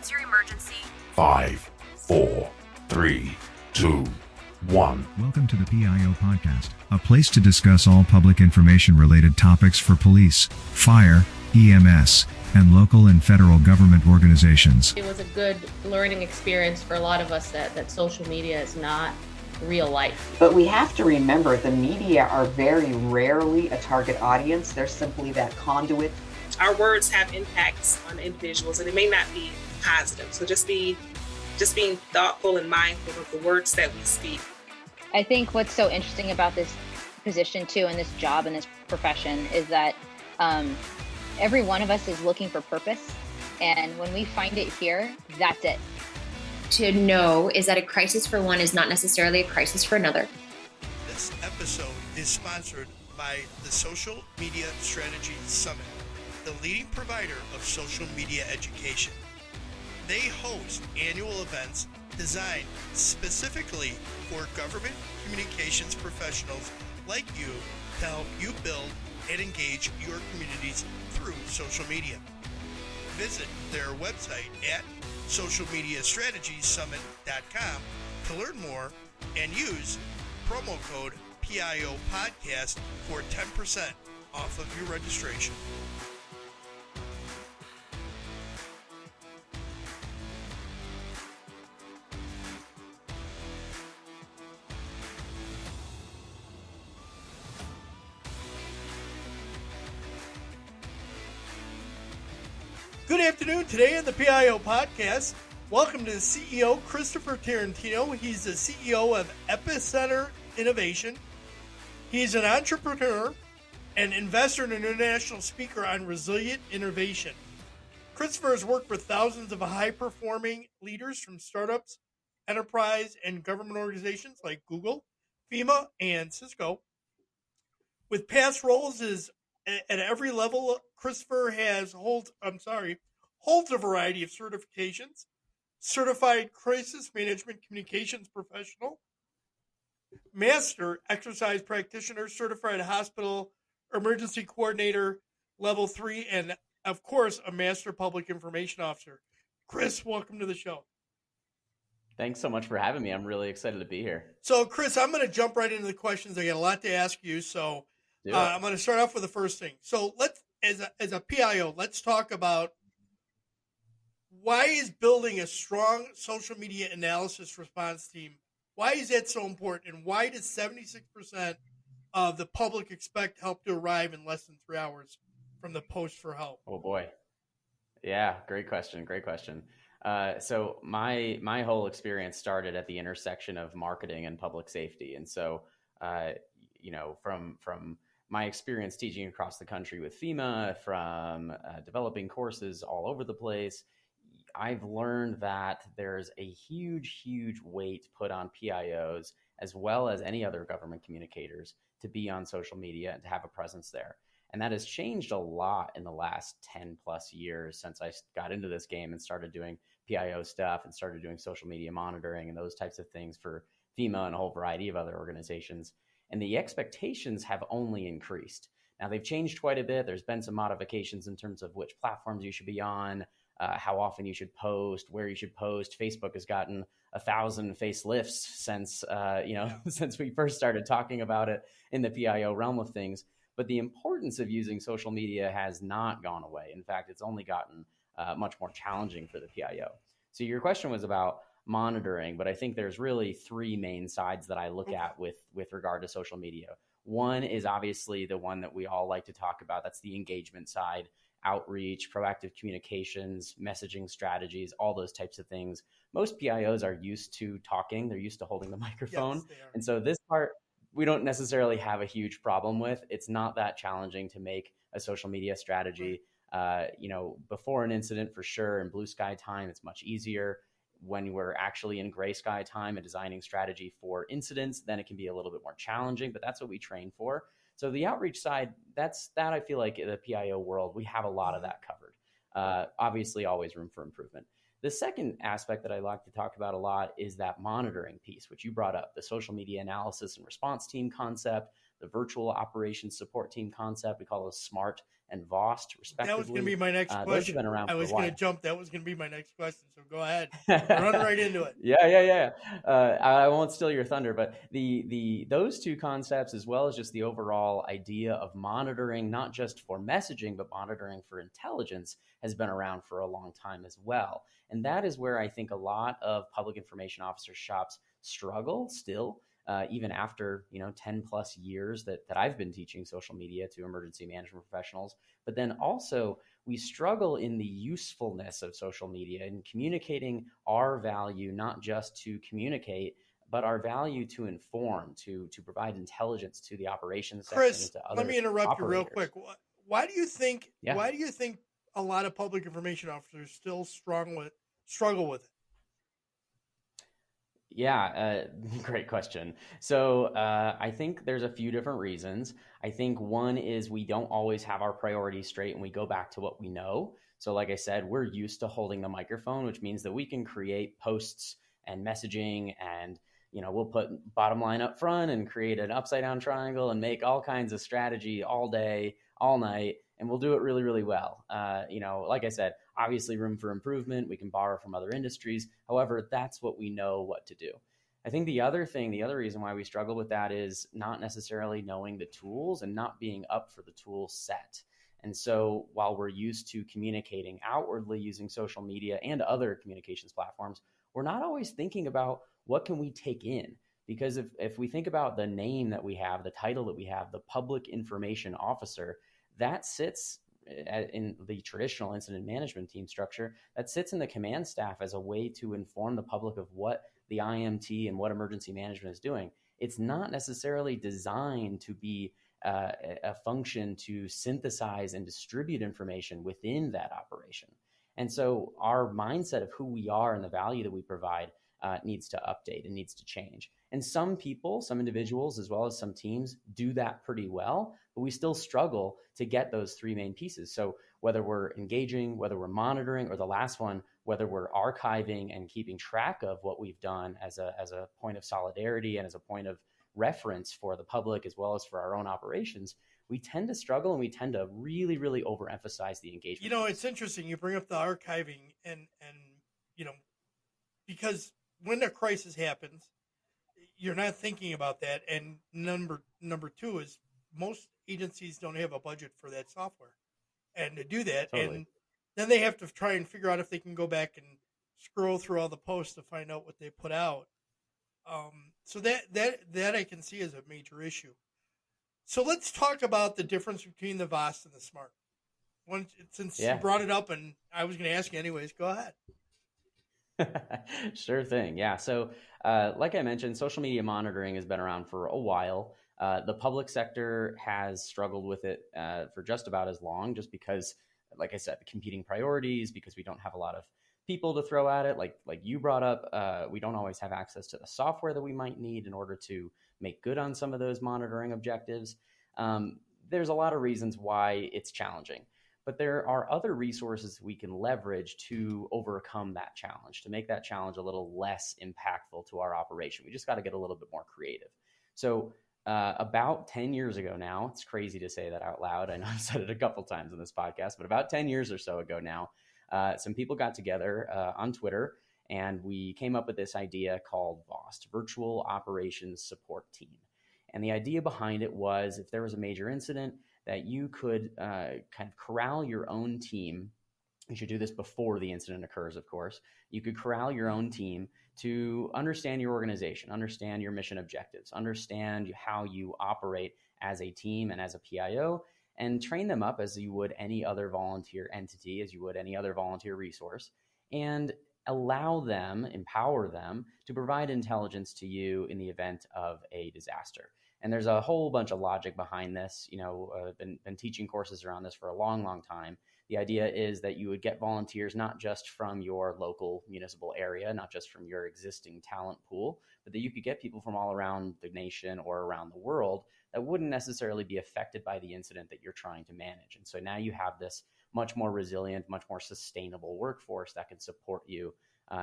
What's your emergency? 5, 4, 3, 2, 1. Welcome to the PIO Podcast, a place to discuss all public information-related topics for police, fire, EMS, and local and federal government organizations. It was a good learning experience for a lot of us that social media is not real life. But we have to remember the media are very rarely a target audience. They're simply that conduit. Our words have impacts on individuals, and it may not be positive. So just being thoughtful and mindful of the words that we speak. I think what's so interesting about this position too, and this job and this profession, is that every one of us is looking for purpose. And when we find it here, that's it. To know is that a crisis for one is not necessarily a crisis for another. This episode is sponsored by the Social Media Strategy Summit, the leading provider of social media education. They host annual events designed specifically for government communications professionals like you to help you build and engage your communities through social media. Visit their website at socialmediastrategysummit.com to learn more and use promo code PIO Podcast for 10% off of your registration. Good afternoon. Today on the PIO Podcast, welcome to the CEO, Christopher Tarantino. He's the CEO of Epicenter Innovation. He's an entrepreneur, an investor, and an international speaker on resilient innovation. Christopher has worked with thousands of high-performing leaders from startups, enterprise, and government organizations like Google, FEMA, and Cisco. With past roles at every level, Christopher holds a variety of certifications: Certified Crisis Management Communications Professional, Master Exercise Practitioner, Certified Hospital Emergency Coordinator Level 3, and, of course, a Master Public Information Officer. Chris, welcome to the show. Thanks so much for having me. I'm really excited to be here. So, Chris, I'm going to jump right into the questions. I got a lot to ask you, so I'm going to start off with the first thing. So let's, as a PIO, let's talk about why is building a strong social media analysis response team, why is that so important, and why does 76% of the public expect help to arrive in less than 3 hours from the post for help? Oh boy. Yeah, great question. So my whole experience started at the intersection of marketing and public safety. And so, from my experience teaching across the country with FEMA, from developing courses all over the place, I've learned that there's a huge weight put on PIOs as well as any other government communicators to be on social media and to have a presence there. And that has changed a lot in the last 10 plus years since I got into this game and started doing PIO stuff and started doing social media monitoring and those types of things for FEMA and a whole variety of other organizations. And the expectations have only increased. Now, they've changed quite a bit. There's been some modifications in terms of which platforms you should be on, how often you should post, where you should post. Facebook has gotten 1,000 facelifts since, since we first started talking about it in the PIO realm of things. But the importance of using social media has not gone away. In fact, it's only gotten much more challenging for the PIO. So your question was about monitoring, but I think there's really three main sides that I look at with regard to social media. One is obviously the one that we all like to talk about. That's the engagement side, outreach, proactive communications, messaging strategies, all those types of things. Most PIOs are used to talking. They're used to holding the microphone. Yes, they are. And so this part, we don't necessarily have a huge problem with. It's not that challenging to make a social media strategy. Before an incident, for sure, in blue sky time, it's much easier. When we're actually in gray sky time and designing strategy for incidents, then it can be a little bit more challenging, but that's what we train for. So the outreach side, that I feel like in the PIO world, we have a lot of that covered. Obviously, always room for improvement. The second aspect that I like to talk about a lot is that monitoring piece, which you brought up, the social media analysis and response team concept, the virtual operations support team concept. We call those SMART and VOST, respectively. That was going to be my next question. Those have been around I for a was while. going to jump. That was going to be my next question. So go ahead. Run right into it. Yeah. I won't steal your thunder, but those two concepts, as well as just the overall idea of monitoring, not just for messaging, but monitoring for intelligence, has been around for a long time as well. And that is where I think a lot of public information officer shops struggle still, even after 10 plus years that I've been teaching social media to emergency management professionals. But then also we struggle in the usefulness of social media and communicating our value, not just to communicate, but our value to inform, to provide intelligence to the operations Chris, section, to other let me interrupt you real operators. quick. Why do you think? Yeah. Why do you think a lot of public information officers still struggle with it? Yeah, great question. So I think there's a few different reasons. I think one is we don't always have our priorities straight and we go back to what we know. So like I said, we're used to holding the microphone, which means that we can create posts and messaging, and we'll put bottom line up front and create an upside down triangle and make all kinds of strategy all day, all night, and we'll do it really, really well. Like I said, obviously room for improvement. We can borrow from other industries. However, that's what we know what to do. I think the other reason why we struggle with that is not necessarily knowing the tools and not being up for the tool set. And so while we're used to communicating outwardly using social media and other communications platforms, we're not always thinking about what can we take in. Because if we think about the name that we have, the title that we have, the public information officer, that sits in the traditional incident management team structure, that sits in the command staff as a way to inform the public of what the IMT and what emergency management is doing. It's not necessarily designed to be a function to synthesize and distribute information within that operation. And so our mindset of who we are and the value that we provide needs to update and needs to change. And some people, some individuals, as well as some teams do that pretty well, but we still struggle to get those three main pieces. So whether we're engaging, whether we're monitoring, or the last one, whether we're archiving and keeping track of what we've done as a point of solidarity and as a point of reference for the public, as well as for our own operations, we tend to struggle and we tend to really, really overemphasize the engagement. It's interesting you bring up the archiving and because when a crisis happens, you're not thinking about that. And number two is most agencies don't have a budget for that software and to do that. Totally. And then they have to try and figure out if they can go back and scroll through all the posts to find out what they put out. So that I can see as a major issue. So let's talk about the difference between the VOST and the SMART. Since you brought it up, and I was going to ask you anyways, go ahead. Sure thing. Yeah. So like I mentioned, social media monitoring has been around for a while. The public sector has struggled with it for just about as long, just because, like I said, the competing priorities, because we don't have a lot of people to throw at it. Like you brought up, we don't always have access to the software that we might need in order to make good on some of those monitoring objectives. There's a lot of reasons why it's challenging. But there are other resources we can leverage to overcome that challenge, to make that challenge a little less impactful to our operation. We just got to get a little bit more creative. So about 10 years ago now, it's crazy to say that out loud. I know I've said it a couple times in this podcast, but about 10 years or so ago now, some people got together on Twitter and we came up with this idea called VOST, Virtual Operations Support Team. And the idea behind it was if there was a major incident, that you could kind of corral your own team. You should do this before the incident occurs, of course. You could corral your own team to understand your organization, understand your mission objectives, understand how you operate as a team and as a PIO, and train them up as you would any other volunteer entity, as you would any other volunteer resource, and allow them, empower them to provide intelligence to you in the event of a disaster. And there's a whole bunch of logic behind this. I've been teaching courses around this for a long, long time. The idea is that you would get volunteers not just from your local municipal area, not just from your existing talent pool, but that you could get people from all around the nation or around the world that wouldn't necessarily be affected by the incident that you're trying to manage. And so now you have this much more resilient, much more sustainable workforce that can support you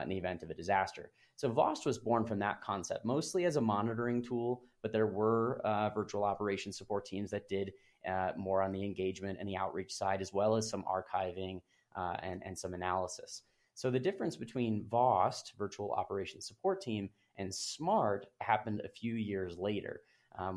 in the event of a disaster. So VOST was born from that concept, mostly as a monitoring tool, but there were virtual operations support teams that did more on the engagement and the outreach side, as well as some archiving and some analysis. So the difference between VOST, Virtual Operations Support Team, and SMART happened a few years later.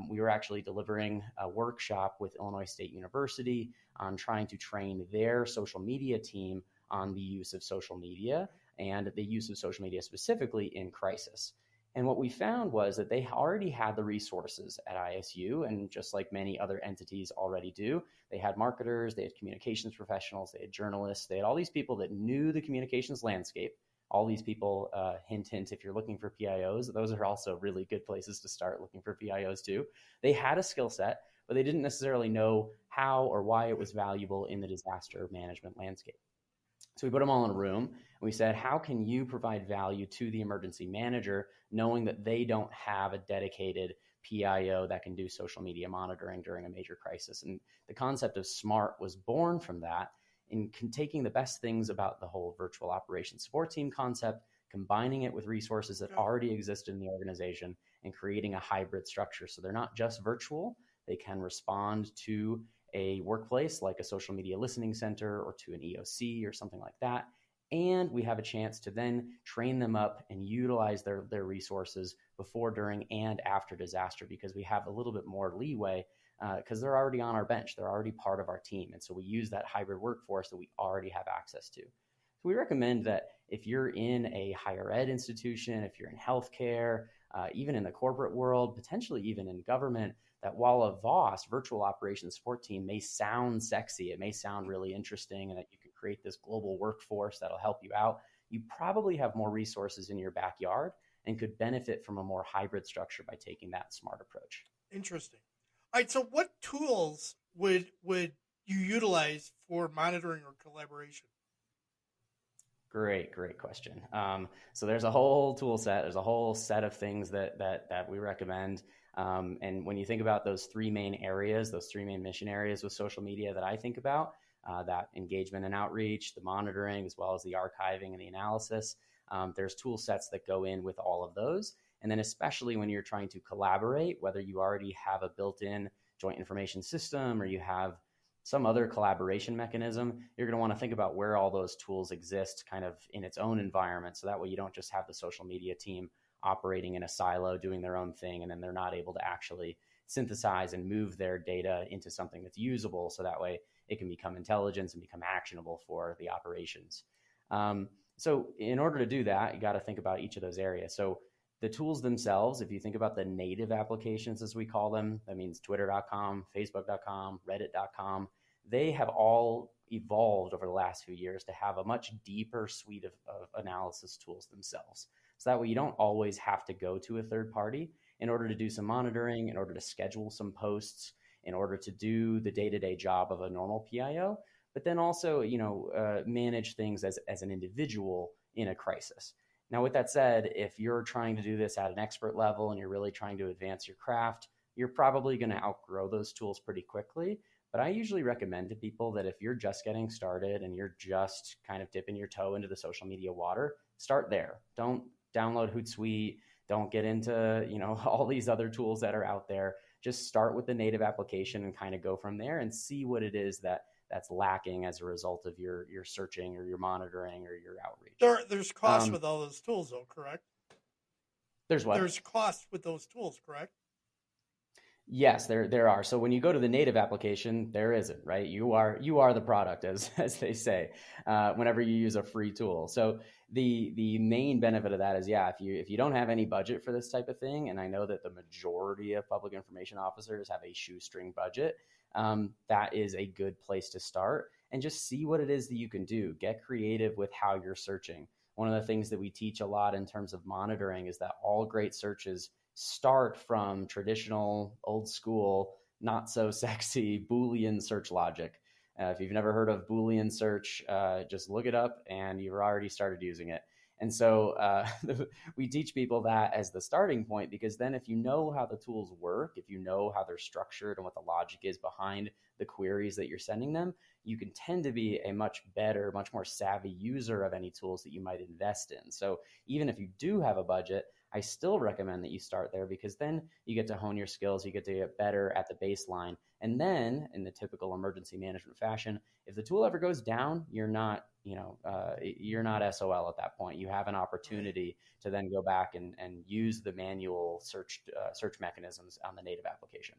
We were actually delivering a workshop with Illinois State University on trying to train their social media team on the use of social media and the use of social media specifically in crisis. And what we found was that they already had the resources at ISU, and just like many other entities already do, they had marketers, they had communications professionals, they had journalists, they had all these people that knew the communications landscape. All these people, hint, hint, if you're looking for PIOs, those are also really good places to start looking for PIOs too. They had a skill set, but they didn't necessarily know how or why it was valuable in the disaster management landscape. So we put them all in a room and we said, how can you provide value to the emergency manager, knowing that they don't have a dedicated PIO that can do social media monitoring during a major crisis? And the concept of SMART was born from that, in taking the best things about the whole virtual operations support team concept, combining it with resources that already exist in the organization, and creating a hybrid structure. So they're not just virtual, they can respond to a workplace like a social media listening center or to an EOC or something like that. And we have a chance to then train them up and utilize their resources before, during, and after disaster, because we have a little bit more leeway because they're already on our bench. They're already part of our team. And so we use that hybrid workforce that we already have access to. So we recommend that if you're in a higher ed institution, if you're in healthcare, even in the corporate world, potentially even in government, that while a VOS, Virtual Operations Support Team, may sound sexy, it may sound really interesting, and that you can create this global workforce that'll help you out, you probably have more resources in your backyard and could benefit from a more hybrid structure by taking that SMART approach. Interesting. All right, so what tools would you utilize for monitoring or collaboration? Great question. So there's a whole tool set. There's a whole set of things that we recommend. And when you think about those three main areas, those three main mission areas with social media that I think about, that engagement and outreach, the monitoring, as well as the archiving and the analysis, there's tool sets that go in with all of those. And then especially when you're trying to collaborate, whether you already have a built-in joint information system or you have some other collaboration mechanism, you're going to want to think about where all those tools exist kind of in its own environment. So that way you don't just have the social media team operating in a silo, doing their own thing, and then they're not able to actually synthesize and move their data into something that's usable. So that way it can become intelligence and become actionable for the operations. So in order to do that, you got to think about each of those areas. So the tools themselves, if you think about the native applications, as we call them, that means twitter.com, facebook.com, reddit.com, they have all evolved over the last few years to have a much deeper suite of analysis tools themselves. So that way you don't always have to go to a third party in order to do some monitoring, in order to schedule some posts, in order to do the day-to-day job of a normal PIO, but then also, manage things as an individual in a crisis. Now, with that said, if you're trying to do this at an expert level and you're really trying to advance your craft, you're probably going to outgrow those tools pretty quickly. But I usually recommend to people that if you're just getting started and you're just kind of dipping your toe into the social media water, start there. Don't download Hootsuite. Don't get into, all these other tools that are out there. Just start with the native application and kind of go from there and see what it is that's lacking as a result of your searching or your monitoring or your outreach. There's cost with all those tools, though, correct? There's what? There's cost with those tools, correct? Yes, there are. So when you go to the native application, there isn't, right? You are the product, as they say, whenever you use a free tool. So the main benefit of that is, if you don't have any budget for this type of thing, and I know that the majority of public information officers have a shoestring budget, that is a good place to start and just see what it is that you can do. Get creative with how you're searching. One of the things that we teach a lot in terms of monitoring is that all great searches start from traditional, old school, not so sexy Boolean search logic. If you've never heard of Boolean search, just look it up and you've already started using it. And so we teach people that as the starting point, because then if you know how the tools work, if you know how they're structured and what the logic is behind the queries that you're sending them, you can tend to be a much better, much more savvy user of any tools that you might invest in. So even if you do have a budget, I still recommend that you start there, because then you get to hone your skills, you get to get better at the baseline. And then in the typical emergency management fashion, if the tool ever goes down, you're not SOL at that point. You have an opportunity to then go back and use the manual search mechanisms on the native application.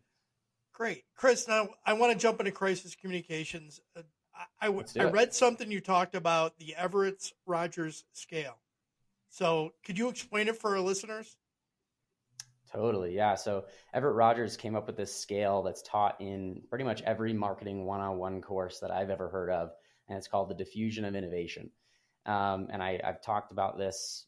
Great. Chris, now I want to jump into crisis communications. I read something you talked about, the Everett-Rogers scale. So could you explain it for our listeners? Totally, yeah. So Everett Rogers came up with this scale that's taught in pretty much every marketing one-on-one course that I've ever heard of, and it's called the diffusion of innovation. And I've talked about this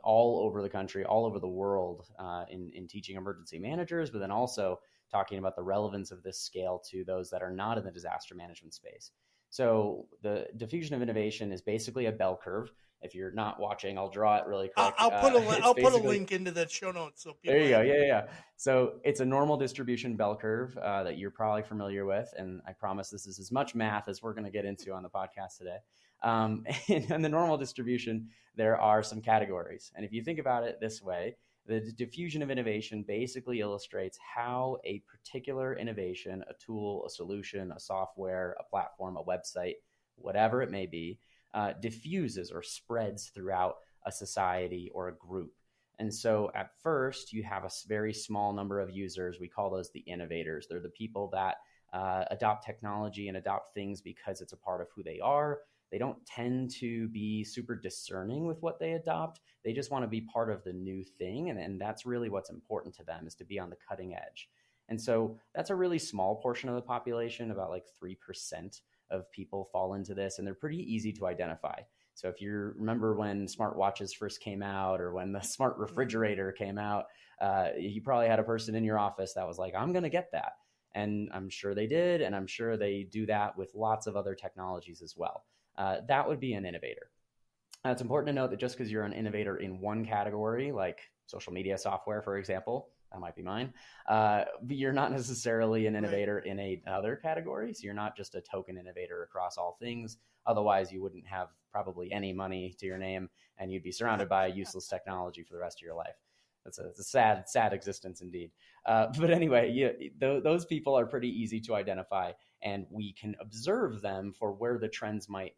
all over the country, all over the world in teaching emergency managers, but then also talking about the relevance of this scale to those that are not in the disaster management space. So the diffusion of innovation is basically a bell curve. If you're not watching, I'll draw it really quick. I'll put a link into the show notes. So people there you go. Yeah. So it's a normal distribution bell curve that you're probably familiar with. And I promise this is as much math as we're going to get into on the podcast today. And in the normal distribution, there are some categories. And if you think about it this way, the diffusion of innovation basically illustrates how a particular innovation, a tool, a solution, a software, a platform, a website, whatever it may be, diffuses or spreads throughout a society or a group. And so at first, you have a very small number of users. We call those the innovators. They're the people that adopt technology and adopt things because it's a part of who they are. They don't tend to be super discerning with what they adopt. They just want to be part of the new thing. And that's really what's important to them, is to be on the cutting edge. And so that's a really small portion of the population, about like 3% of people fall into this, and they're pretty easy to identify. So if you remember when smartwatches first came out, or when the smart refrigerator came out, you probably had a person in your office that was like, I'm going to get that. And I'm sure they did. And I'm sure they do that with lots of other technologies as well. That would be an innovator. It's important to note that just because you're an innovator in one category, like social media software, for example, that might be mine, you're not necessarily an innovator in another category. So you're not just a token innovator across all things. Otherwise, you wouldn't have probably any money to your name, and you'd be surrounded by useless technology for the rest of your life. It's a sad, sad existence indeed. But anyway, those people are pretty easy to identify, and we can observe them for where the trends might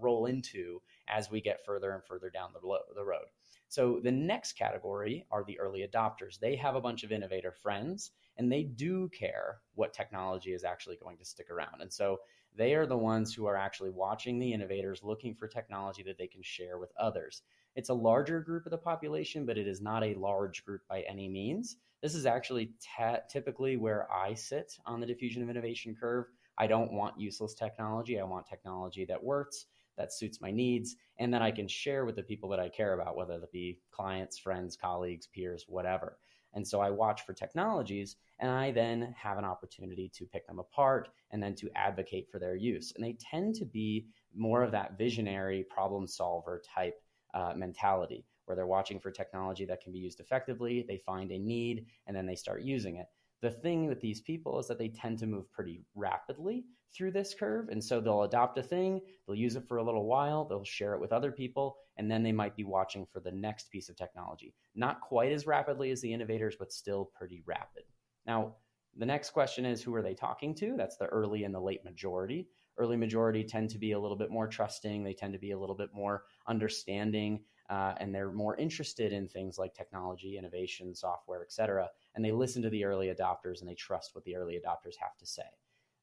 roll into as we get further and further down the road. So the next category are the early adopters. They have a bunch of innovator friends, and they do care what technology is actually going to stick around. And so they are the ones who are actually watching the innovators, looking for technology that they can share with others. It's a larger group of the population, but it is not a large group by any means. This is actually typically where I sit on the diffusion of innovation curve. I don't want useless technology. I want technology that works, that suits my needs, and that I can share with the people that I care about, whether that be clients, friends, colleagues, peers, whatever. And so I watch for technologies, and I then have an opportunity to pick them apart and then to advocate for their use. And they tend to be more of that visionary problem solver type mentality, where they're watching for technology that can be used effectively. They find a need, and then they start using it. The thing with these people is that they tend to move pretty rapidly through this curve. And so they'll adopt a thing, they'll use it for a little while, they'll share it with other people, and then they might be watching for the next piece of technology. Not quite as rapidly as the innovators, but still pretty rapid. Now, the next question is, who are they talking to? That's the early and the late majority. Early majority tend to be a little bit more trusting. They tend to be a little bit more understanding, and they're more interested in things like technology, innovation, software, et cetera. And they listen to the early adopters, and they trust what the early adopters have to say.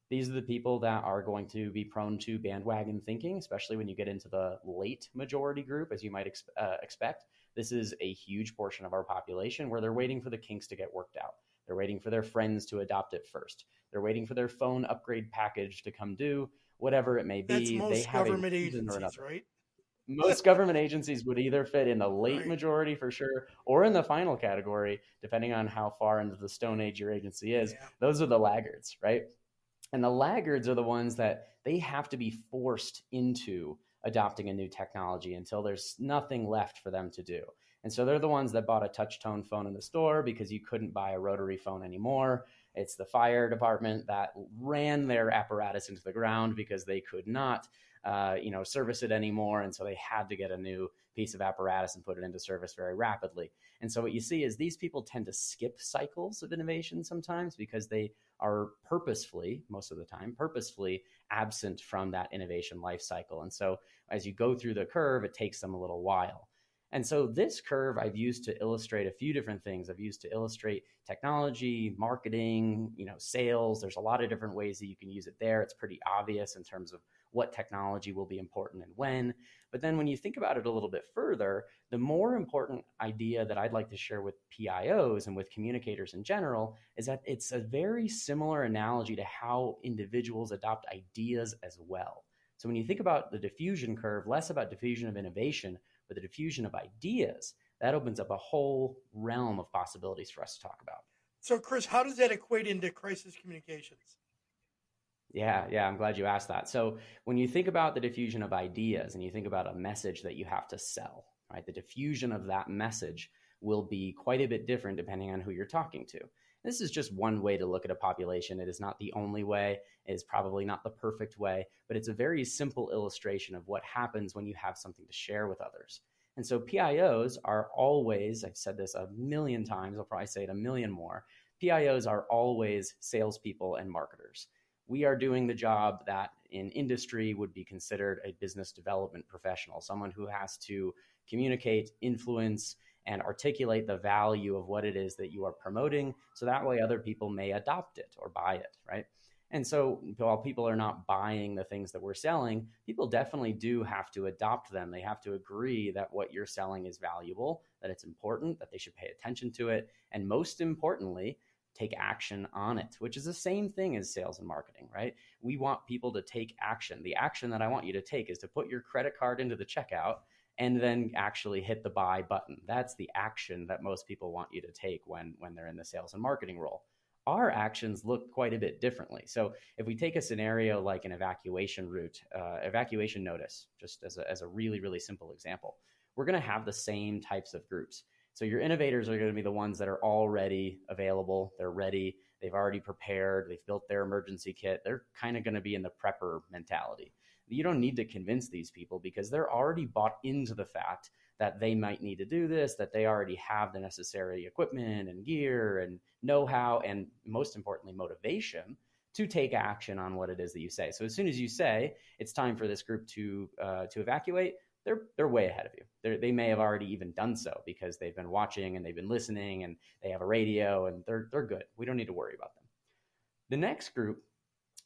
These are the people that are going to be prone to bandwagon thinking, especially when you get into the late majority group, as you might expect. This is a huge portion of our population where they're waiting for the kinks to get worked out. They're waiting for their friends to adopt it first. They're waiting for their phone upgrade package to come due, whatever it may be. That's most they have government a reason or agencies, another. right? Most government agencies would either fit in the late Right. majority for sure, or in the final category, depending on how far into the Stone Age your agency is. Yeah. Those are the laggards, right? And the laggards are the ones that they have to be forced into adopting a new technology until there's nothing left for them to do. And so they're the ones that bought a touch tone phone in the store because you couldn't buy a rotary phone anymore. It's the fire department that ran their apparatus into the ground because they could not, service it anymore. And so they had to get a new piece of apparatus and put it into service very rapidly. And so what you see is these people tend to skip cycles of innovation sometimes because they are purposefully, most of the time, absent from that innovation life cycle. And so as you go through the curve, it takes them a little while. And so this curve I've used to illustrate a few different things. I've used to illustrate technology, marketing, sales. There's a lot of different ways that you can use it there. It's pretty obvious in terms of what technology will be important and when. But then when you think about it a little bit further, the more important idea that I'd like to share with PIOs and with communicators in general is that it's a very similar analogy to how individuals adopt ideas as well. So when you think about the diffusion curve, less about diffusion of innovation, but the diffusion of ideas, that opens up a whole realm of possibilities for us to talk about. So, Chris, how does that equate into crisis communications? Yeah, I'm glad you asked that. So when you think about the diffusion of ideas and you think about a message that you have to sell, right, the diffusion of that message will be quite a bit different depending on who you're talking to. This is just one way to look at a population. It is not the only way. It is probably not the perfect way, but it's a very simple illustration of what happens when you have something to share with others. And so PIOs are always, I've said this a million times, I'll probably say it a million more, PIOs are always salespeople and marketers. We are doing the job that in industry would be considered a business development professional, someone who has to communicate, influence, and articulate the value of what it is that you are promoting, so that way other people may adopt it or buy it, right? And so while people are not buying the things that we're selling, people definitely do have to adopt them. They have to agree that what you're selling is valuable, that it's important, that they should pay attention to it, and most importantly, take action on it, which is the same thing as sales and marketing, right? We want people to take action. The action that I want you to take is to put your credit card into the checkout and then actually hit the buy button. That's the action that most people want you to take when they're in the sales and marketing role. Our actions look quite a bit differently. So if we take a scenario like an evacuation route, evacuation notice, just as a really, really simple example, we're going to have the same types of groups. So your innovators are going to be the ones that are already available. They're ready. They've already prepared. They've built their emergency kit. They're kind of going to be in the prepper mentality. You don't need to convince these people because they're already bought into the fact that they might need to do this, that they already have the necessary equipment and gear and know-how, and most importantly, motivation to take action on what it is that you say. So as soon as you say it's time for this group to evacuate, they're way ahead of you. They may have already even done so because they've been watching and they've been listening and they have a radio and they're good. We don't need to worry about them. The next group,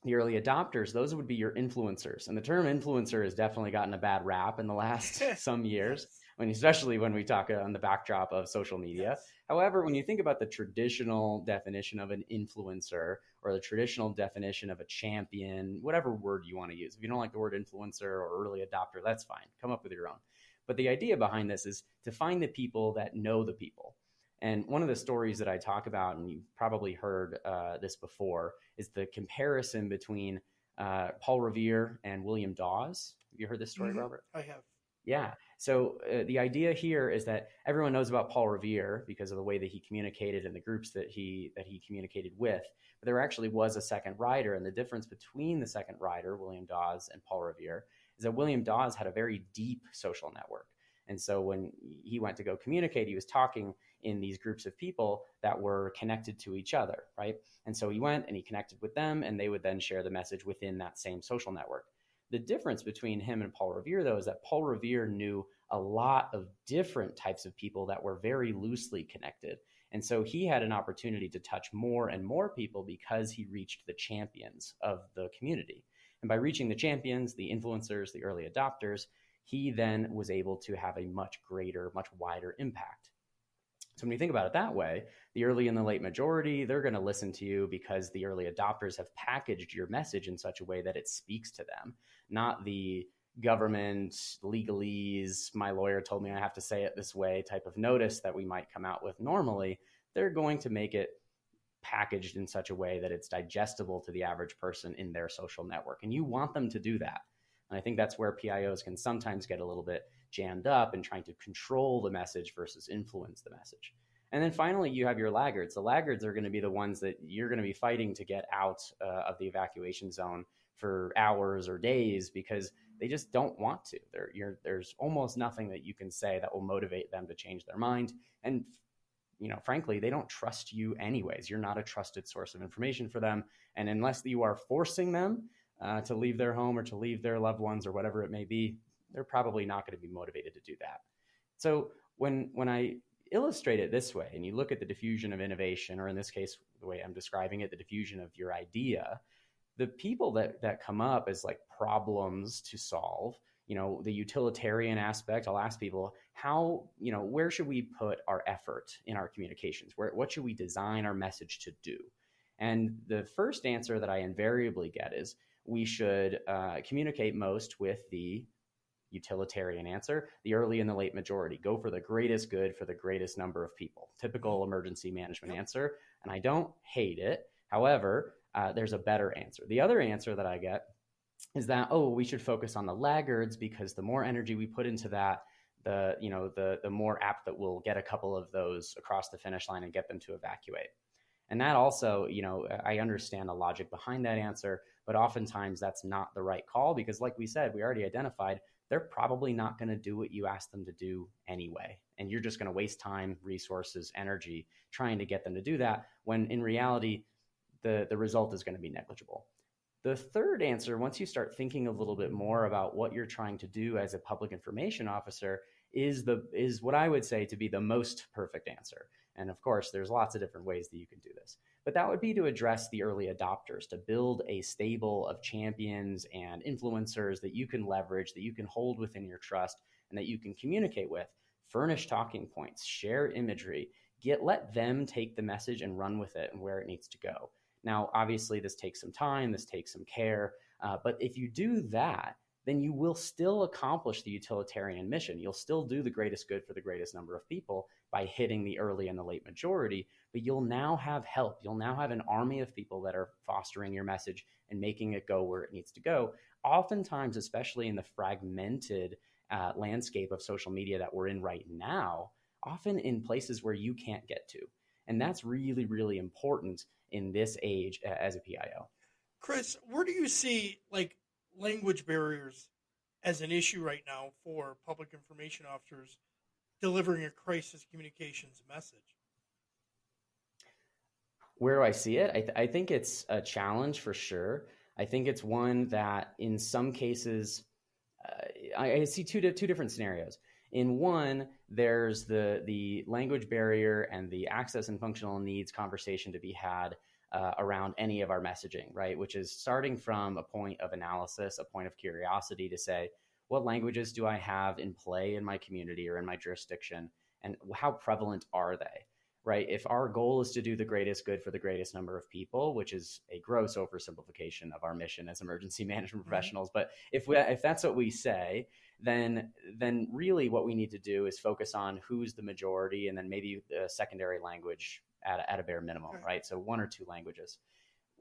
the early adopters, those would be your influencers. And the term influencer has definitely gotten a bad rap in the last some years, especially when we talk on the backdrop of social media. Yes. However, when you think about the traditional definition of an influencer or the traditional definition of a champion, whatever word you want to use, if you don't like the word influencer or early adopter, that's fine. Come up with your own. But the idea behind this is to find the people that know the people. And one of the stories that I talk about, and you've probably heard this before, is the comparison between Paul Revere and William Dawes. Have you heard this story, Robert? I have. Yeah. So the idea here is that everyone knows about Paul Revere because of the way that he communicated and the groups that he communicated with. But there actually was a second writer, and the difference between the second writer, William Dawes, and Paul Revere is that William Dawes had a very deep social network. And so when he went to go communicate, he was talking in these groups of people that were connected to each other, right? And so he went and he connected with them, and they would then share the message within that same social network. The difference between him and Paul Revere, though, is that Paul Revere knew a lot of different types of people that were very loosely connected. And so he had an opportunity to touch more and more people because he reached the champions of the community. And by reaching the champions, the influencers, the early adopters, he then was able to have a much greater, much wider impact. So when you think about it that way, the early and the late majority, they're going to listen to you because the early adopters have packaged your message in such a way that it speaks to them, not the government legalese, my lawyer told me I have to say it this way type of notice that we might come out with normally. They're going to make it packaged in such a way that it's digestible to the average person in their social network. And you want them to do that. And I think that's where PIOs can sometimes get a little bit jammed up in trying to control the message versus influence the message. And then finally, you have your laggards. The laggards are going to be the ones that you're going to be fighting to get out of the evacuation zone for hours or days because they just don't want to. There's almost nothing that you can say that will motivate them to change their mind. And frankly, they don't trust you anyways. You're not a trusted source of information for them. And unless you are forcing them to leave their home or to leave their loved ones or whatever it may be, they're probably not going to be motivated to do that. So when I illustrate it this way, and you look at the diffusion of innovation, or in this case, the way I'm describing it, the diffusion of your idea, the people that come up as like problems to solve, the utilitarian aspect, I'll ask people how, where should we put our effort in our communications? What should we design our message to do? And the first answer that I invariably get is we should communicate most with the utilitarian answer, the early and the late majority. Go for the greatest good for the greatest number of people. Typical emergency management answer. And I don't hate it. However, there's a better answer. The other answer that I get is that, we should focus on the laggards because the more energy we put into that, the more apt that we'll get a couple of those across the finish line and get them to evacuate. And that also, I understand the logic behind that answer, but oftentimes that's not the right call because like we said, we already identified they're probably not going to do what you asked them to do anyway. And you're just going to waste time, resources, energy trying to get them to do that when in reality, the result is going to be negligible. The third answer, once you start thinking a little bit more about what you're trying to do as a public information officer, is what I would say to be the most perfect answer. And of course, there's lots of different ways that you can do this. But that would be to address the early adopters, to build a stable of champions and influencers that you can leverage, that you can hold within your trust, and that you can communicate with, furnish talking points, share imagery, let them take the message and run with it and where it needs to go. Now, obviously, this takes some time, this takes some care, but if you do that, then you will still accomplish the utilitarian mission. You'll still do the greatest good for the greatest number of people by hitting the early and the late majority, but you'll now have help. You'll now have an army of people that are fostering your message and making it go where it needs to go. Oftentimes, especially in the fragmented landscape of social media that we're in right now, often in places where you can't get to. And that's really, really important in this age as a PIO. Chris, where do you see language barriers as an issue right now for public information officers delivering a crisis communications message? Where do I see it? I think it's a challenge for sure. I think it's one that in some cases, I see two different scenarios. In one, there's the language barrier and the access and functional needs conversation to be had around any of our messaging, right? Which is starting from a point of analysis, a point of curiosity to say, what languages do I have in play in my community or in my jurisdiction? And how prevalent are they, right? If our goal is to do the greatest good for the greatest number of people, which is a gross oversimplification of our mission as emergency management professionals, but if that's what we say, then really what we need to do is focus on who's the majority and then maybe the secondary language at a bare minimum, right? So one or two languages.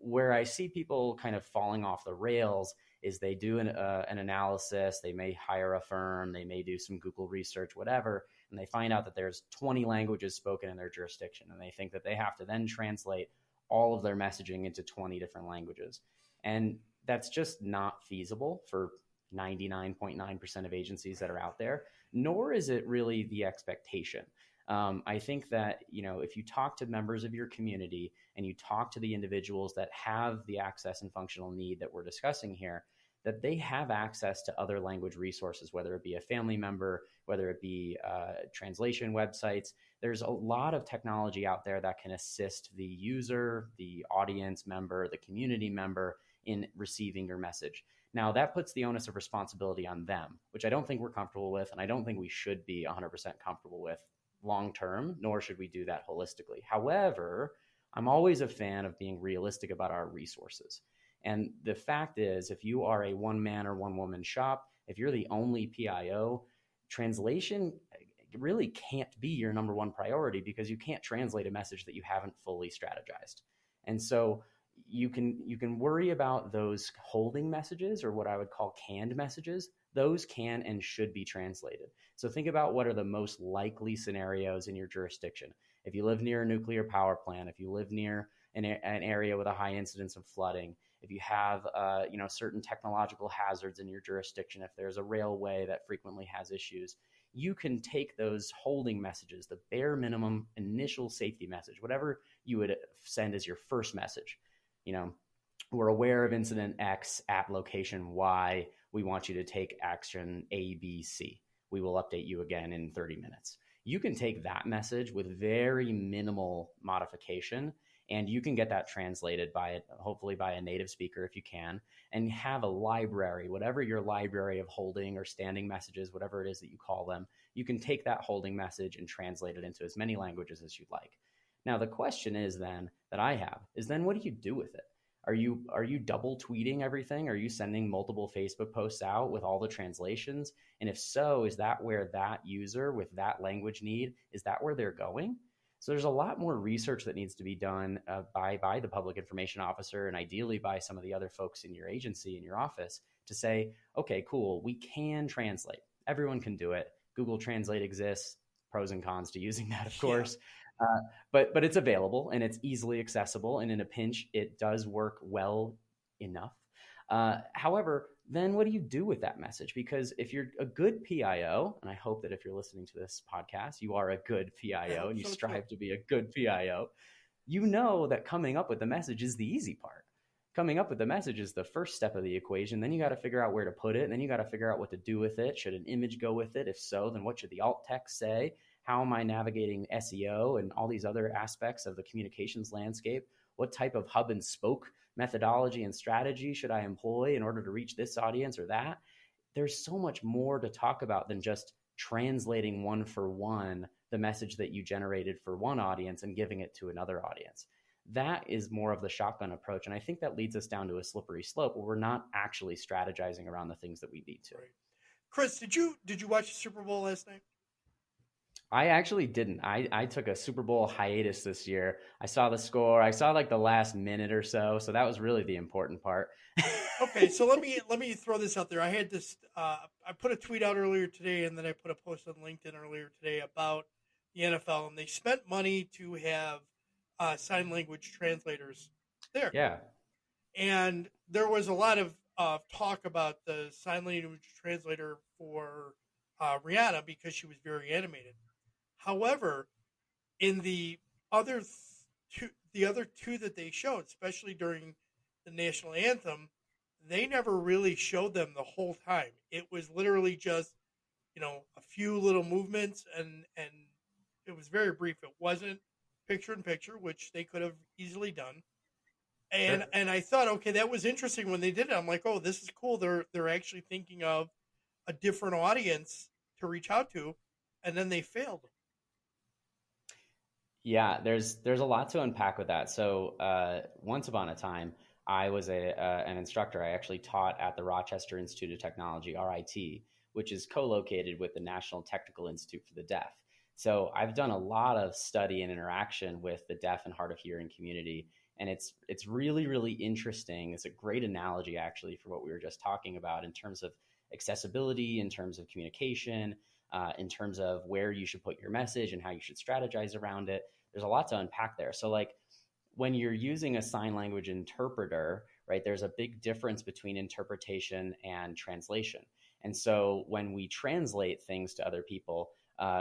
Where I see people kind of falling off the rails is they do an analysis, they may hire a firm, they may do some Google research, whatever, and they find out that there's 20 languages spoken in their jurisdiction, and they think that they have to then translate all of their messaging into 20 different languages. And that's just not feasible for 99.9% of agencies that are out there, nor is it really the expectation. I think that, if you talk to members of your community and you talk to the individuals that have the access and functional need that we're discussing here, that they have access to other language resources, whether it be a family member, whether it be translation websites. There's a lot of technology out there that can assist the user, the audience member, the community member in receiving your message. Now, that puts the onus of responsibility on them, which I don't think we're comfortable with, and I don't think we should be 100% comfortable with long term, nor should we do that holistically. However, I'm always a fan of being realistic about our resources. And the fact is, if you are a one-man or one-woman shop, if you're the only PIO, translation really can't be your number one priority because you can't translate a message that you haven't fully strategized. And so you can worry about those holding messages, or what I would call canned messages. Those can and should be translated. So think about what are the most likely scenarios in your jurisdiction. If you live near a nuclear power plant, if you live near an area with a high incidence of flooding, if you have certain technological hazards in your jurisdiction, if there's a railway that frequently has issues, you can take those holding messages, the bare minimum initial safety message, whatever you would send as your first message. We're aware of incident X at location Y. We want you to take action A, B, C. We will update you again in 30 minutes. You can take that message with very minimal modification, and you can get that translated hopefully by a native speaker if you can, and have a library, whatever your library of holding or standing messages, whatever it is that you call them, you can take that holding message and translate it into as many languages as you'd like. Now, the question is then that I have is then what do you do with it? Are you double tweeting everything? Are you sending multiple Facebook posts out with all the translations? And if so, is that where that user with that language need, is that where they're going? So there's a lot more research that needs to be done by the public information officer, and ideally by some of the other folks in your agency, in your office, to say, okay, cool, we can translate. Everyone can do it. Google Translate exists. Pros and cons to using that, of course. But it's available and it's easily accessible. And in a pinch, it does work well enough. However, then what do you do with that message? Because if you're a good PIO, and I hope that if you're listening to this podcast, you are a good PIO and you strive to be a good PIO, you know that coming up with the message is the easy part. Coming up with the message is the first step of the equation. Then you got to figure out where to put it. And then you got to figure out what to do with it. Should an image go with it? If so, then what should the alt text say? How am I navigating SEO and all these other aspects of the communications landscape? What type of hub and spoke methodology and strategy should I employ in order to reach this audience or that? There's so much more to talk about than just translating one for one the message that you generated for one audience and giving it to another audience. That is more of the shotgun approach. And I think that leads us down to a slippery slope where we're not actually strategizing around the things that we need to. Right. Chris, did you watch the Super Bowl last night? I actually didn't. I took a Super Bowl hiatus this year. I saw the score. I saw like the last minute or so. So that was really the important part. Okay, so let me throw this out there. I had this. I put a tweet out earlier today, and then I put a post on LinkedIn earlier today about the NFL, and they spent money to have sign language translators there. Yeah. And there was a lot of talk about the sign language translator for Rihanna because she was very animated. However, in the other two that they showed, especially during the national anthem, they never really showed them the whole time. It was literally just, a few little movements, and it was very brief. It wasn't picture in picture, which they could have easily done. And Sure. and I thought, okay, that was interesting when they did it. I'm like, oh, this is cool. They're actually thinking of a different audience to reach out to, and then they failed. Yeah, there's a lot to unpack with that. So once upon a time, I was an instructor. I actually taught at the Rochester Institute of Technology, RIT, which is co-located with the National Technical Institute for the Deaf. So I've done a lot of study and interaction with the deaf and hard of hearing community, and it's really, really interesting. It's a great analogy actually for what we were just talking about in terms of accessibility, in terms of communication, in terms of where you should put your message and how you should strategize around it. There's a lot to unpack there. So like when you're using a sign language interpreter, right, there's a big difference between interpretation and translation. And so when we translate things to other people,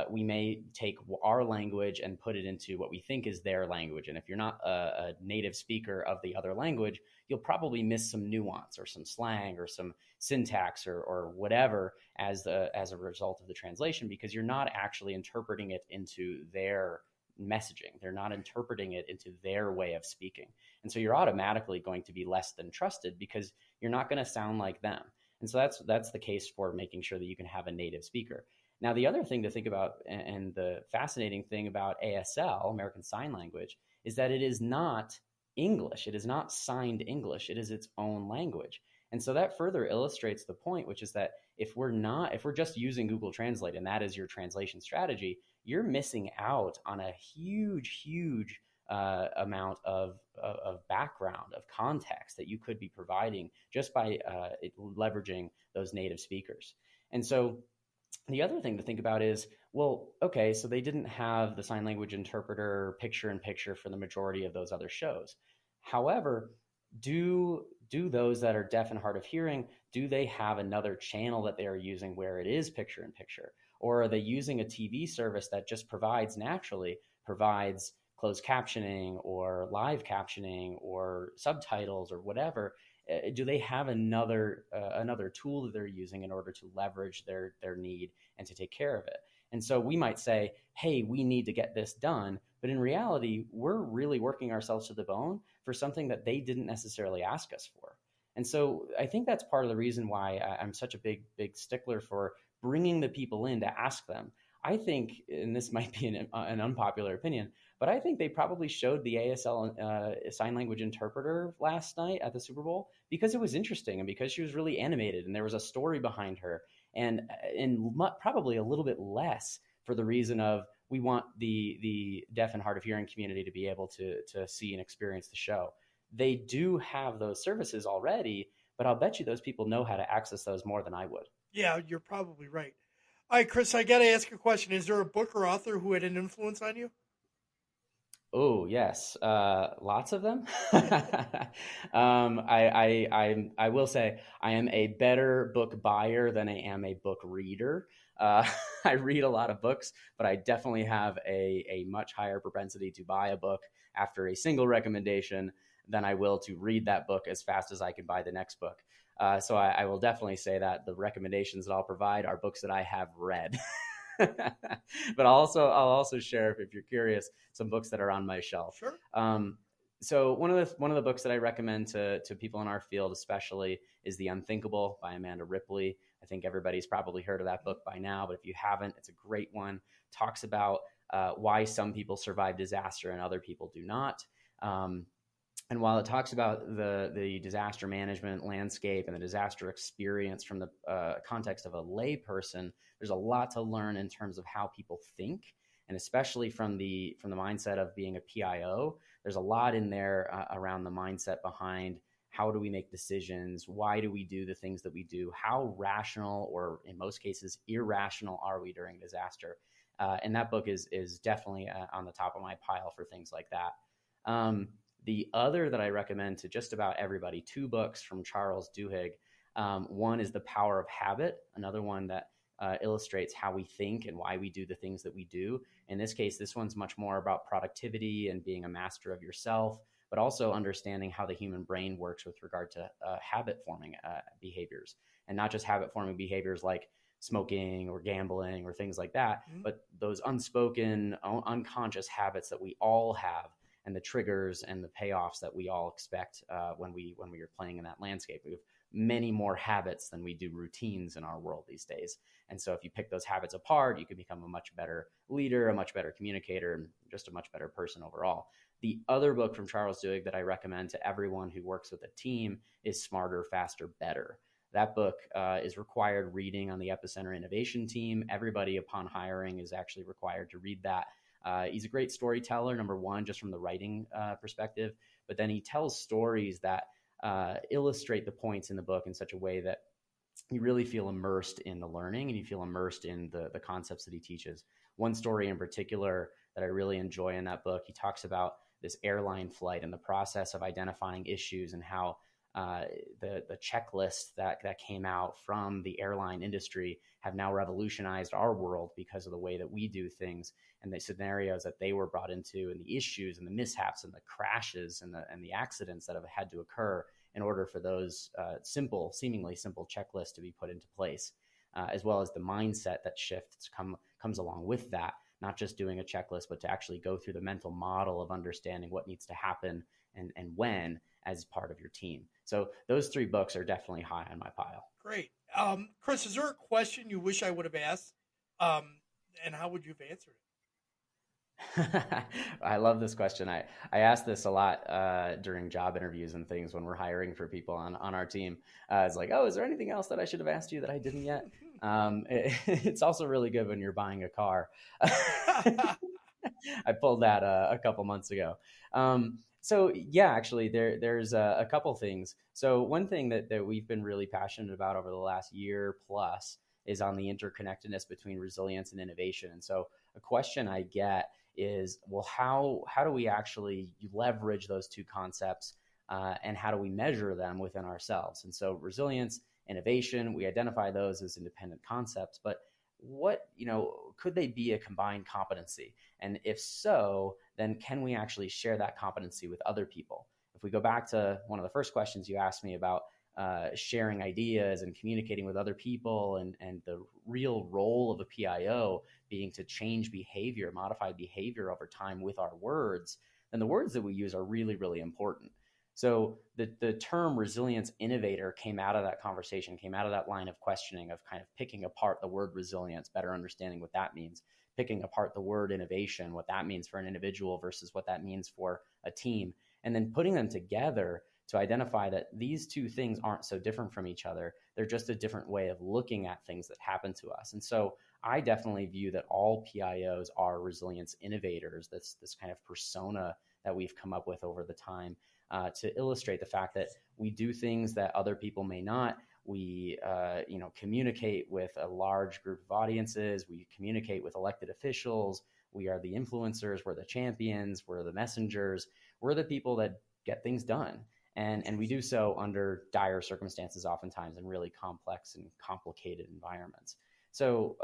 we may take our language and put it into what we think is their language. And if you're not a native speaker of the other language, you'll probably miss some nuance or some slang or some syntax or whatever as a result of the translation, because you're not actually interpreting it into their messaging. They're not interpreting it into their way of speaking. And so you're automatically going to be less than trusted because you're not going to sound like them. And so that's the case for making sure that you can have a native speaker. Now, the other thing to think about, and the fascinating thing about ASL, American Sign Language, is that it is not English. It is not signed English. It is its own language. And so that further illustrates the point, which is that if we're just using Google Translate and that is your translation strategy, you're missing out on a huge, huge amount of background, of context that you could be providing just by leveraging those native speakers. And so the other thing to think about is, well, okay, so they didn't have the sign language interpreter picture in picture for the majority of those other shows. However, do those that are deaf and hard of hearing, do they have another channel that they are using where it is picture in picture? Or are they using a TV service that just provides closed captioning or live captioning or subtitles or whatever? Do they have another tool that they're using in order to leverage their need and to take care of it? And so we might say, hey, we need to get this done. But in reality, we're really working ourselves to the bone for something that they didn't necessarily ask us for. And so I think that's part of the reason why I'm such a big stickler for bringing the people in to ask them. I think, and this might be an unpopular opinion, but I think they probably showed the ASL sign language interpreter last night at the Super Bowl because it was interesting and because she was really animated and there was a story behind her, and probably a little bit less for the reason of we want the deaf and hard of hearing community to be able to see and experience the show. They do have those services already, but I'll bet you those people know how to access those more than I would. Yeah, you're probably right. All right, Chris, I got to ask you a question. Is there a book or author who had an influence on you? Oh, yes. Lots of them. I will say I am a better book buyer than I am a book reader. I read a lot of books, but I definitely have a much higher propensity to buy a book after a single recommendation than I will to read that book as fast as I can buy the next book. So I will definitely say that the recommendations that I'll provide are books that I have read. But I'll also share, if you're curious, some books that are on my shelf. Sure. So one of the books that I recommend to people in our field especially is The Unthinkable by Amanda Ripley. I think everybody's probably heard of that book by now, but if you haven't, it's a great one. Talks about why some people survive disaster and other people do not. And while it talks about the disaster management landscape and the disaster experience from the context of a lay person, there's a lot to learn in terms of how people think, and especially from the mindset of being a PIO. There's a lot in there around the mindset behind how do we make decisions, why do we do the things that we do, how rational or in most cases irrational are we during disaster. And that book is definitely on the top of my pile for things like that. The other that I recommend to just about everybody, 2 books from Charles Duhigg. One is The Power of Habit, another one that illustrates how we think and why we do the things that we do. In this case, this one's much more about productivity and being a master of yourself, but also understanding how the human brain works with regard to habit-forming behaviors. And not just habit-forming behaviors like smoking or gambling or things like that, but those unspoken, unconscious habits that we all have, and the triggers and the payoffs that we all expect when we are playing in that landscape. We have many more habits than we do routines in our world these days. And so if you pick those habits apart, you can become a much better leader, a much better communicator, and just a much better person overall. The other book from Charles Duhigg that I recommend to everyone who works with a team is Smarter, Faster, Better. That book is required reading on the Epicenter innovation team. Everybody upon hiring is actually required to read that. He's a great storyteller, number one, just from the writing perspective, but then he tells stories that illustrate the points in the book in such a way that you really feel immersed in the learning and you feel immersed in the concepts that he teaches. One story in particular that I really enjoy in that book, he talks about this airline flight and the process of identifying issues and how the checklists that came out from the airline industry have now revolutionized our world because of the way that we do things and the scenarios that they were brought into and the issues and the mishaps and the crashes and the accidents that have had to occur in order for those seemingly simple checklists to be put into place, as well as the mindset that shifts comes along with that, not just doing a checklist, but to actually go through the mental model of understanding what needs to happen and when as part of your team. So those 3 books are definitely high on my pile. Great. Chris, is there a question you wish I would have asked? And how would you have answered it? I love this question. I ask this a lot during job interviews and things when we're hiring for people on our team. It's like, oh, is there anything else that I should have asked you that I didn't yet? It's also really good when you're buying a car. I pulled that a couple months ago. So yeah, actually, there's a couple things. So one thing that we've been really passionate about over the last year plus is on the interconnectedness between resilience and innovation. And so a question I get is, well, how do we actually leverage those two concepts, and how do we measure them within ourselves? And so resilience, innovation, we identify those as independent concepts, but what, could they be a combined competency? And if so, then can we actually share that competency with other people? If we go back to one of the first questions you asked me about sharing ideas and communicating with other people, and the real role of a PIO being to change behavior, modify behavior over time with our words, then the words that we use are really, really important. So the term resilience innovator came out of that conversation, came out of that line of questioning of kind of picking apart the word resilience, better understanding what that means, picking apart the word innovation, what that means for an individual versus what that means for a team, and then putting them together to identify that these two things aren't so different from each other. They're just a different way of looking at things that happen to us. And so I definitely view that all PIOs are resilience innovators, this kind of persona that we've come up with over the time, to illustrate the fact that we do things that other people may not. We communicate with a large group of audiences. We communicate with elected officials. We are the influencers. We're the champions. We're the messengers. We're the people that get things done. And we do so under dire circumstances oftentimes in really complex and complicated environments. So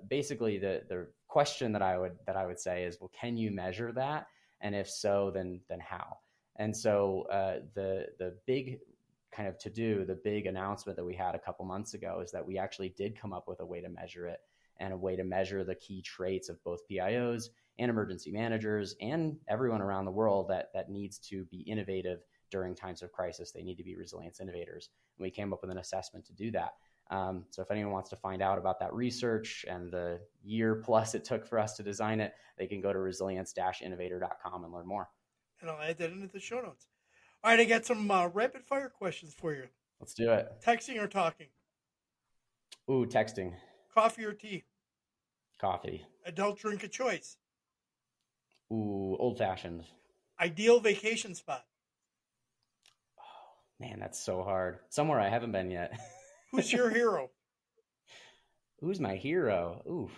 basically the question that I would say is, well, can you measure that? And if so, then how? And so the big kind of the big announcement that we had a couple months ago is that we actually did come up with a way to measure it, and a way to measure the key traits of both PIOs and emergency managers and everyone around the world that needs to be innovative during times of crisis. They need to be resilience innovators. And we came up with an assessment to do that. So if anyone wants to find out about that research and the year plus it took for us to design it, they can go to resilience-innovator.com and learn more. And I'll add that into the show notes. All right, I got some rapid fire questions for you. Let's do it. Texting or talking? Ooh, texting. Coffee or tea? Coffee. Adult drink of choice? Ooh, old-fashioned. Ideal vacation spot? Man, that's so hard. Somewhere I haven't been yet. Who's your hero? Who's my hero? Ooh,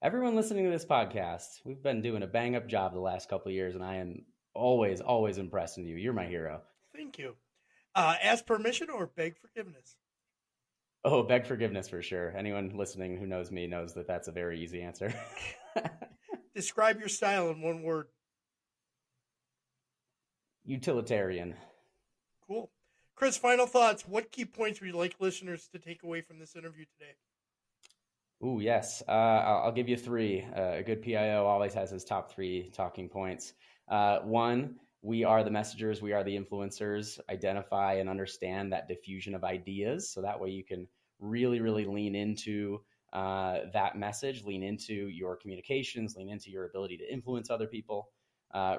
everyone listening to this podcast, we've been doing a bang-up job the last couple of years, and I am always, always impressed in you. You're my hero. Thank you. Ask permission or beg forgiveness? Oh, beg forgiveness for sure. Anyone listening who knows me knows that that's a very easy answer. Describe your style in one word. Utilitarian. Cool. Chris, final thoughts. What key points would you like listeners to take away from this interview today? Ooh, yes. I'll give you three. A good PIO always has his top three talking points. One, we are the messengers. We are the influencers. Identify and understand that diffusion of ideas. So that way you can really, really lean into that message, lean into your communications, lean into your ability to influence other people.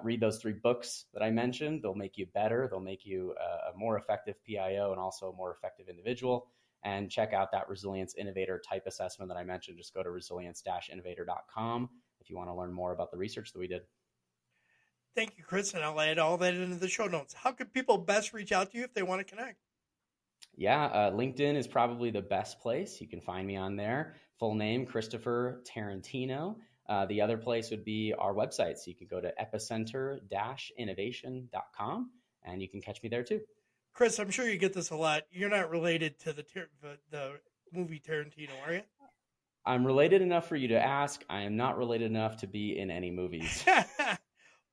Read those three books that I mentioned. They'll make you better. They'll make you a more effective PIO and also a more effective individual. And check out that Resilience Innovator type assessment that I mentioned. Just go to resilience-innovator.com if you want to learn more about the research that we did. Thank you, Chris, and I'll add all that into the show notes. How could people best reach out to you if they want to connect? Yeah, LinkedIn is probably the best place. You can find me on there. Full name, Christopher Tarantino. The other place would be our website. So you can go to epicenter-innovation.com and you can catch me there too. Chris, I'm sure you get this a lot. You're not related to the movie Tarantino, are you? I'm related enough for you to ask. I am not related enough to be in any movies.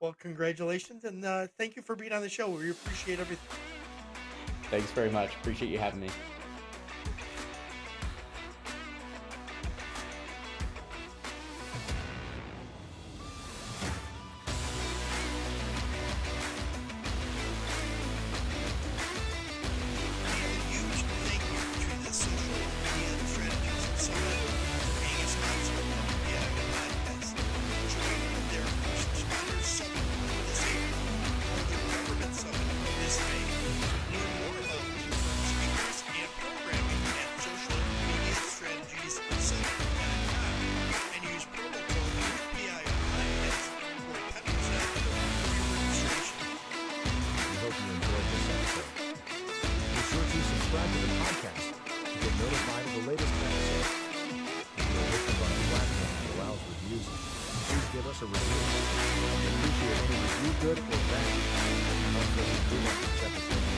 Well, congratulations, and thank you for being on the show. We appreciate everything. Thanks very much. Appreciate you having me. Learn more about speakers and us a review. We appreciate any review, good or bad. It helps us improve on each episode.